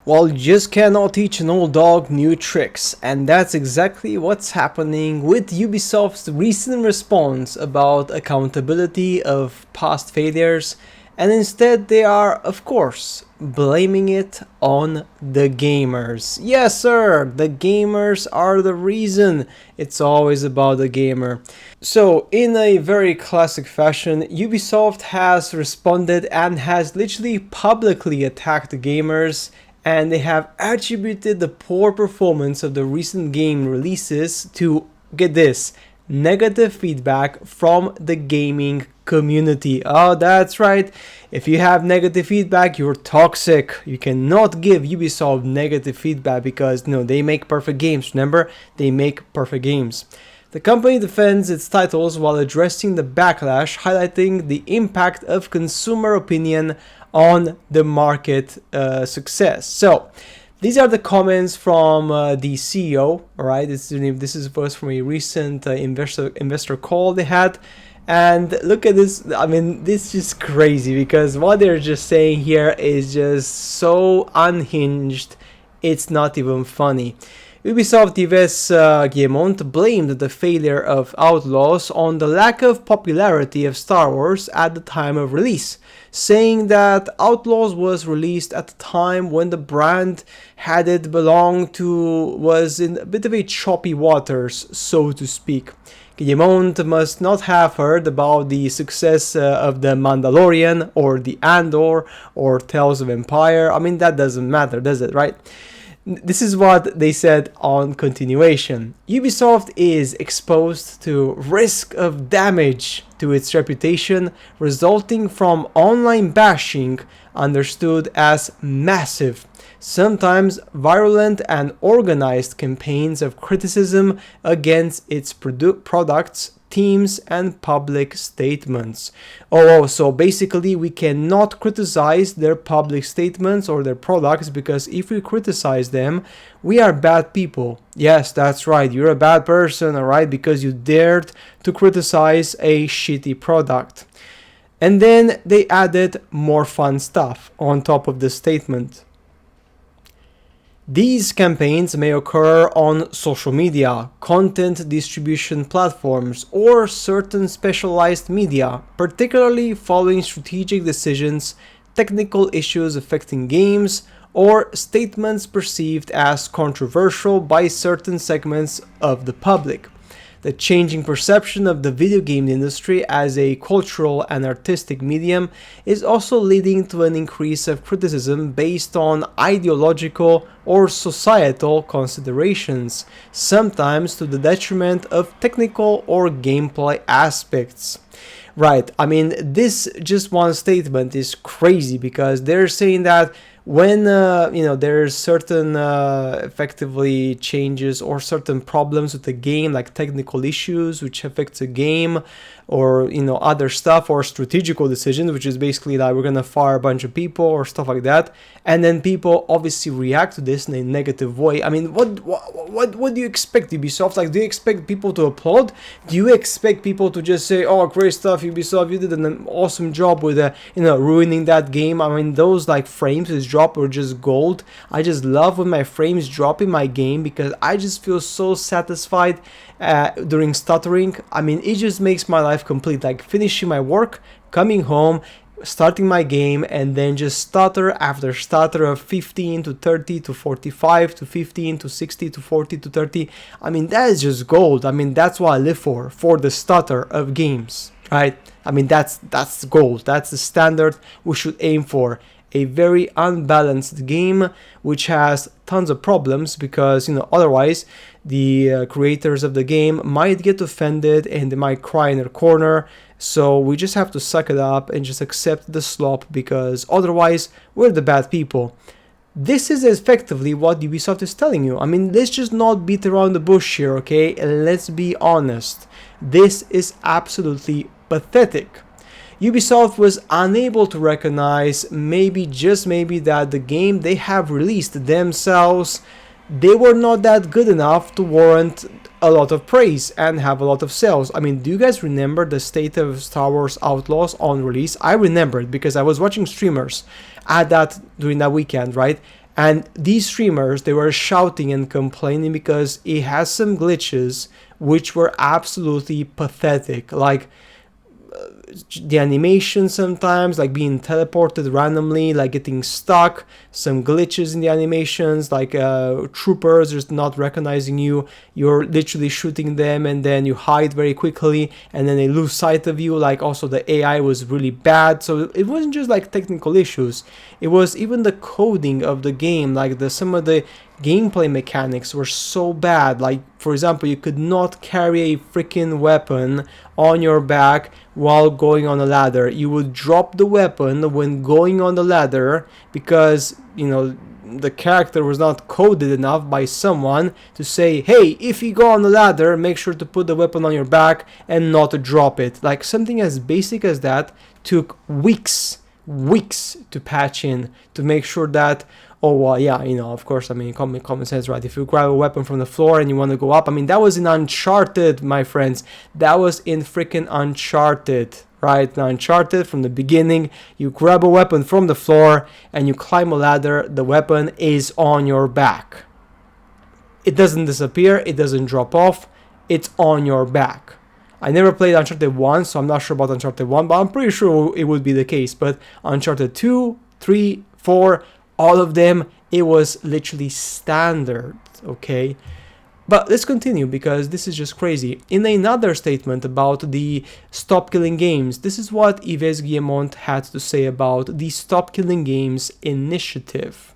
Well, you just cannot teach an old dog new tricks, and that's exactly what's happening with Ubisoft's recent response about accountability of past failures, and instead they are, of course, blaming it on the gamers. Yes, sir, the gamers are the reason. It's always about the gamer. So, in a very classic fashion, Ubisoft has responded and has literally publicly attacked the gamers, and they have attributed the poor performance of the recent game releases to, get this, negative feedback from the gaming community. Oh, that's right. If you have negative feedback, you're toxic. You cannot give Ubisoft negative feedback because they make perfect games. Remember, they make perfect games. The company defends its titles while addressing the backlash, highlighting the impact of consumer opinion on the market success. So, these are the comments from the CEO. All right, this is first from a recent investor call they had, and look at this. I mean, this is crazy because what they're just saying here is just so unhinged. It's not even funny. Ubisoft Yves Guillemont blamed the failure of Outlaws on the lack of popularity of Star Wars at the time of release, saying that Outlaws was released at a time when the brand had it belonged to was in a bit of a choppy waters, so to speak. Guillemont must not have heard about the success of The Mandalorian or The Andor or Tales of Empire. I mean, that doesn't matter, does it, right? This is what they said on continuation. Ubisoft is exposed to risk of damage to its reputation resulting from online bashing understood as massive, sometimes virulent and organized campaigns of criticism against its products, teams, and public statements. So basically we cannot criticize their public statements or their products, because if we criticize them, we are bad people. Yes, that's right, you're a bad person, alright, because you dared to criticize a shitty product. And then they added more fun stuff on top of the statement. These campaigns may occur on social media, content distribution platforms, or certain specialized media, particularly following strategic decisions, technical issues affecting games, or statements perceived as controversial by certain segments of the public. The changing perception of the video game industry as a cultural and artistic medium is also leading to an increase of criticism based on ideological or societal considerations, sometimes to the detriment of technical or gameplay aspects. Right, I mean, this just one statement is crazy because they're saying that when there's certain effectively changes or certain problems with the game, like technical issues which affect the game, or other stuff, or strategical decisions, which is basically like we're gonna fire a bunch of people or stuff like that, and then people obviously react to this in a negative way. I mean, what do you expect, Ubisoft? Like, do you expect people to applaud? Do you expect people to just say, "Oh, great stuff, Ubisoft! You did an awesome job with ruining that game"? I mean, those like frames is drop were just gold. I just love when my frames drop in my game because I just feel so satisfied during stuttering. I mean, it just makes my life complete, like finishing my work, coming home, starting my game, and then just stutter after stutter of 15 to 30 to 45 to 15 to 60 to 40 to 30. I mean, that is just gold. I mean, that's what I live for the stutter of games, right? I mean, that's gold. That's the standard we should aim for. A very unbalanced game which has tons of problems, because otherwise the creators of the game might get offended and they might cry in their corner. So we just have to suck it up and just accept the slop, because otherwise we're the bad people. This is effectively what Ubisoft is telling you. I mean, let's just not beat around the bush here, okay? Let's be honest. This is absolutely pathetic. Ubisoft was unable to recognize, maybe, just maybe, that the game they have released themselves, they were not that good enough to warrant a lot of praise and have a lot of sales. I mean, do you guys remember the state of Star Wars Outlaws on release? I remember it because I was watching streamers at that during that weekend, right? And these streamers, they were shouting and complaining because it has some glitches which were absolutely pathetic, like the animation sometimes, like being teleported randomly, like getting stuck, some glitches in the animations, like troopers just not recognizing you, you're literally shooting them and then you hide very quickly and then they lose sight of you. Like also the AI was really bad, so it wasn't just like technical issues, it was even the coding of the game, like some of the gameplay mechanics were so bad. Like for example, you could not carry a freaking weapon on your back while going on a ladder. You would drop the weapon when going on the ladder because, you know, the character was not coded enough by someone to say, hey, if you go on the ladder, make sure to put the weapon on your back and not drop it. Like something as basic as that took weeks to patch in, to make sure that, oh, well, yeah, you know, of course, I mean, common sense, right? If you grab a weapon from the floor and you want to go up, I mean, that was in Uncharted, my friends. That was in freaking Uncharted, right? Now, Uncharted, from the beginning, you grab a weapon from the floor and you climb a ladder, the weapon is on your back. It doesn't disappear, it doesn't drop off, it's on your back. I never played Uncharted 1, so I'm not sure about Uncharted 1, but I'm pretty sure it would be the case. But Uncharted 2, 3, 4, all of them, it was literally standard, okay? But let's continue because this is just crazy. In another statement about the Stop Killing Games, this is what Yves Guillemot had to say about the Stop Killing Games initiative.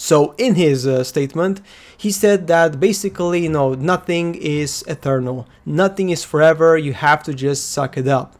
So in his statement, he said that basically, you know, nothing is eternal, nothing is forever, you have to just suck it up.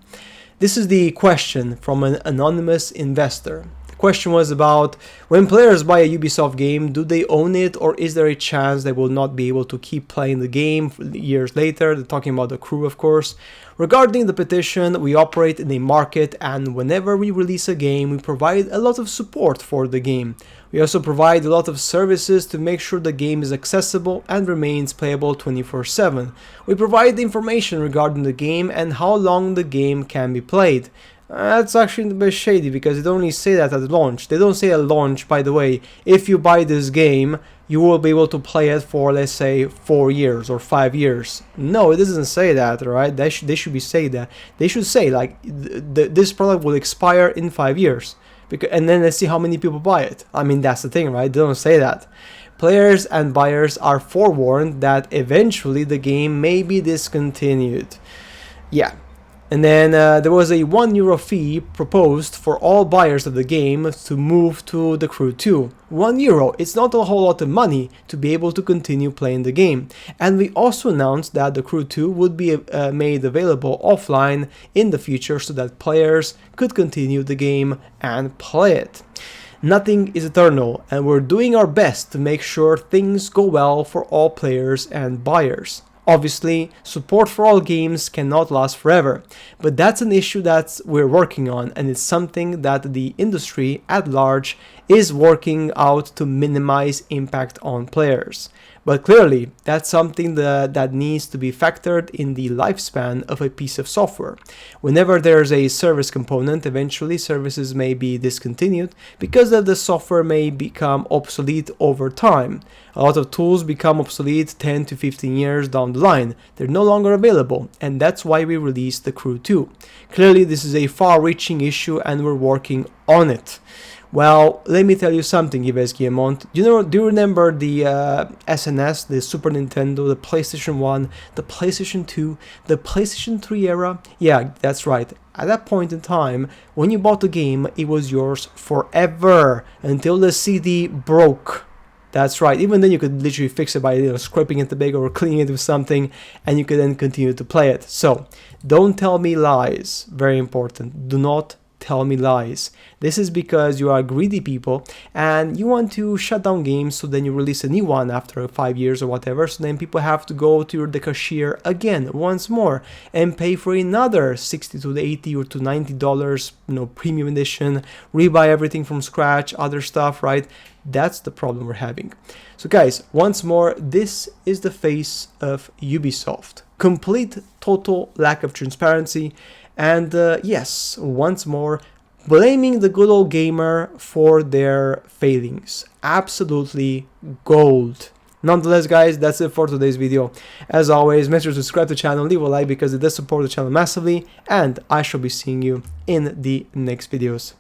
This is the question from an anonymous investor. The question was about, when players buy a Ubisoft game, do they own it, or is there a chance they will not be able to keep playing the game years later? They're talking about the crew, of course. Regarding the petition, we operate in a market, and whenever we release a game, we provide a lot of support for the game. We also provide a lot of services to make sure the game is accessible and remains playable 24/7. We provide information regarding the game and how long the game can be played. That's actually a bit shady because they don't only say that at launch. They don't say at launch, by the way, if you buy this game, you will be able to play it for, let's say, 4 years or 5 years. No, it doesn't say that, right? They should be saying that. They should say, like, this product will expire in 5 years. And then let's see how many people buy it. I mean, that's the thing, right? They don't say that. Players and buyers are forewarned that eventually the game may be discontinued. Yeah. And then there was a €1 fee proposed for all buyers of the game to move to the Crew 2. €1, it's not a whole lot of money to be able to continue playing the game. And we also announced that the Crew 2 would be made available offline in the future so that players could continue the game and play it. Nothing is eternal, and we're doing our best to make sure things go well for all players and buyers. Obviously, support for all games cannot last forever, but that's an issue that we're working on, and it's something that the industry at large is working out to minimize impact on players. But clearly, that's something that needs to be factored in the lifespan of a piece of software. Whenever there's a service component, eventually services may be discontinued because the software may become obsolete over time. A lot of tools become obsolete 10 to 15 years down the line. They're no longer available, and that's why we released the Crew 2. Clearly, this is a far-reaching issue, and we're working on it. Well, let me tell you something, Yves Guillemot. Do you remember the SNS, the Super Nintendo, the PlayStation 1, the PlayStation 2, the PlayStation 3 era? Yeah, that's right. At that point in time, when you bought the game, it was yours forever until the CD broke. That's right. Even then, you could literally fix it by scraping it big or cleaning it with something, and you could then continue to play it. So, don't tell me lies. Very important. Do not tell me lies. This is because you are greedy people and you want to shut down games, so then you release a new one after 5 years or whatever, so then people have to go to the cashier again once more and pay for another $60 to $80 or to $90, premium edition, rebuy everything from scratch, other stuff, right? That's the problem we're having. So guys, once more, this is the face of Ubisoft. Complete, total lack of transparency. And yes, once more, blaming the good old gamer for their failings. Absolutely gold. Nonetheless, guys, that's it for today's video. As always, make sure to subscribe to the channel, leave a like because it does support the channel massively, and I shall be seeing you in the next videos.